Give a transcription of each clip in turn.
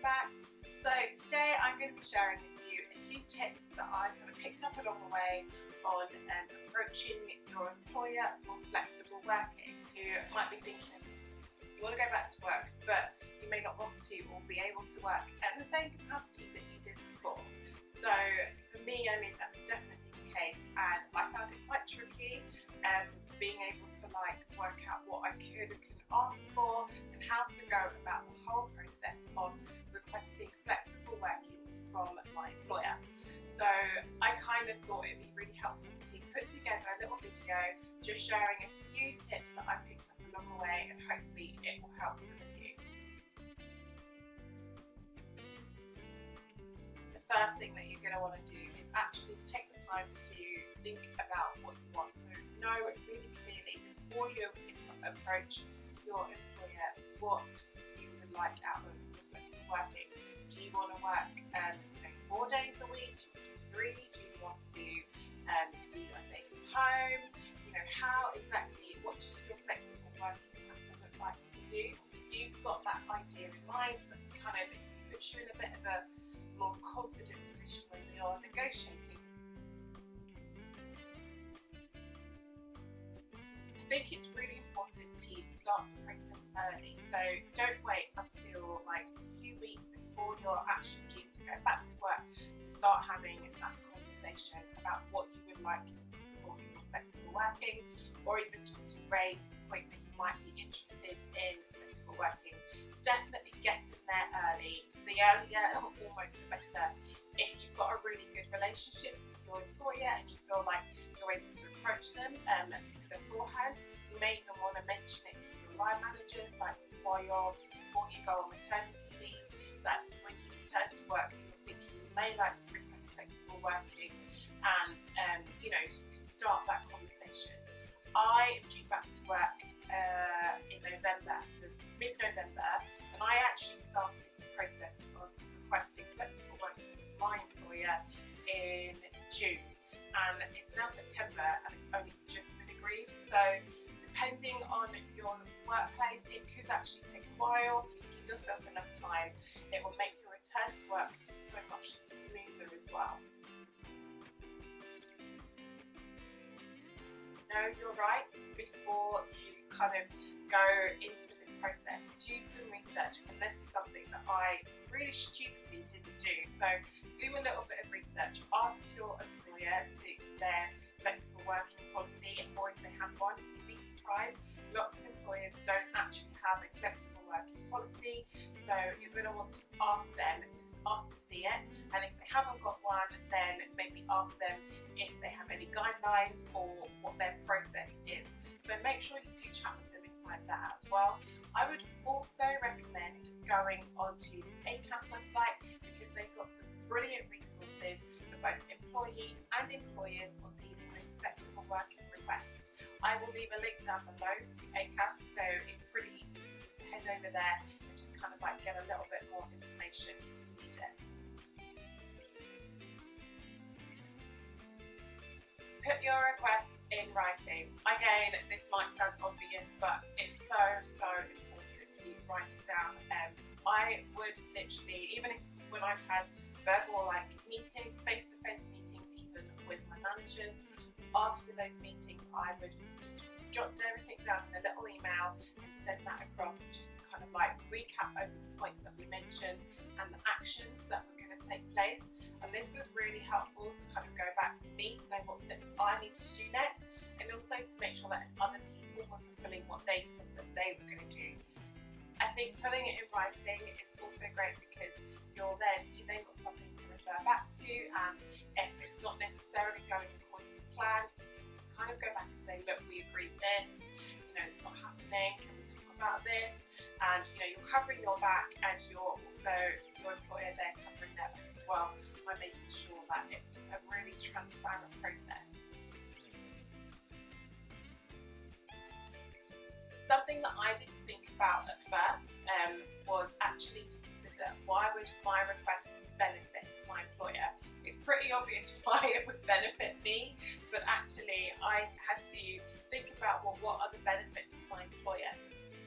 back. So today I'm going to be sharing with you a few tips that I've kind of picked up along the way on approaching your employer for flexible working. You might be thinking you want to go back to work, but you may not want to or be able to work at the same capacity that you did before. So for me, I mean, that was definitely the case, and I found it quite tricky being able to work out what I could and couldn't ask for and how to go about the whole process of requesting flexible working from my employer. So I kind of thought it'd be really helpful to put together a little video just sharing a few tips that I picked up along the way, and hopefully it will help some of you. The first thing that you're going to want to do is actually take the time to think about what you want. So know really clearly before you approach your employer what you would like out of your flexible working. Do you want to work 4 days a week? Do you want to do 3? Do you want to do a day from home? How exactly, what does your flexible working pattern look like for you? If you've got that idea in mind, so it kind of puts you in a bit of a more confident position when you're negotiating. I think it's really important to start the process early, so don't wait until a few weeks before you're actually due to go back to work to start having that conversation about what you would like for your flexible working, or even just to raise the point that you might be interested in flexible working. Definitely get in there early. The earlier, almost the better. If you've got a really good relationship with your employer and you feel like you're able to approach them beforehand, you may even want to mention it to your line managers, before you go on maternity leave, that when you return to work, you're thinking you may like to request flexible working, and you can start that conversation. I am due back to work in November, mid-November, and I actually started the process of requesting flexible working with my employer in June, and it's now September and it's only just been agreed. So depending on your workplace, it could actually take a while. Give yourself enough time, it will make your return to work so much smoother as well. Know your rights before you kind of go into this process. Do some research, and this is something that I really stupidly didn't do. So do a little bit of research. Ask your employer their flexible working policy, or if they have one. You'd be surprised. Lots of employers don't actually have a flexible working policy, so you're going to want to ask them to see it, and if they haven't got one, then maybe ask them if they have any guidelines or what their process is. So make sure you do chat with them and find that out as well. I would also recommend going onto the ACAS website, because they've got some brilliant resources for both employees and employers on dealing with flexible working requests. I will leave a link down below to ACAS, so it's pretty easy for you to head over there and just kind of get a little bit more information if you need it. Put your request in writing. Again, this might sound obvious, but it's so important to write it down. I would literally, even when I've had verbal meetings, face-to-face meetings, even with my managers, after those meetings, I would just jot everything down in a little email and send that across, just to kind of recap over the points that we mentioned and the actions that were going to take place. And this was really helpful to kind of go back for me to know what steps I needed to do next, and also to make sure that other people were fulfilling what they said that they were going to do. I think putting it in writing is also great, because you then got something to refer back to, and if it's not necessarily going according to plan, you can kind of go back and say, look, we agreed this, it's not happening, can we talk about this? And you're covering your back, and you're also, your employer, they're covering their back as well by making sure that it's a really transparent process. Something that I didn't think about at first was actually to consider, why would my request benefit my employer? It's pretty obvious why it would benefit me, but actually I had to think about, what are the benefits to my employer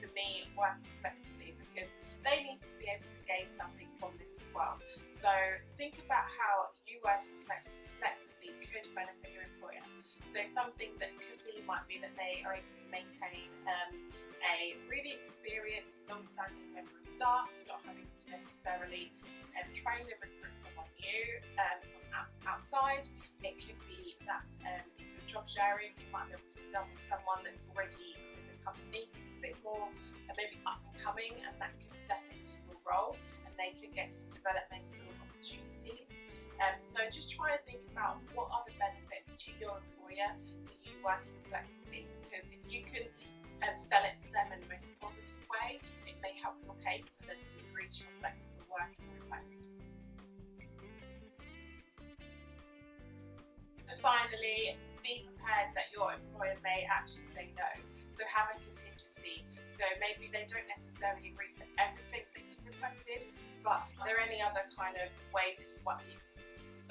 for me working flexibly, because they need to be able to gain something from you that they are able to maintain a really experienced, long-standing member of staff, not having to necessarily train and recruit someone new from outside. It could be that if you're job sharing, you might be able to be done with someone that's already within the company. It's a bit more maybe up and coming, and that could step into your role and they could get some developmental opportunities. So just try and think about what are the benefits to your employer for you working flexibly, because if you can sell it to them in the most positive way, it may help your case for them to agree to your flexible working request. And finally, be prepared that your employer may actually say no. So have a contingency. So maybe they don't necessarily agree to everything that you've requested, but are there any other kind of ways that you want to be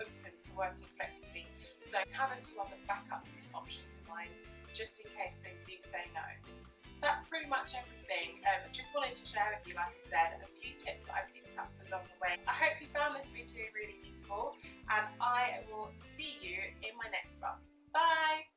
open to working flexibly? So have a few other backups and options in mind, just in case they do say no. So that's pretty much everything. Just wanted to share with you, like I said, a few tips that I picked up along the way. I hope you found this video really useful, and I will see you in my next one. Bye!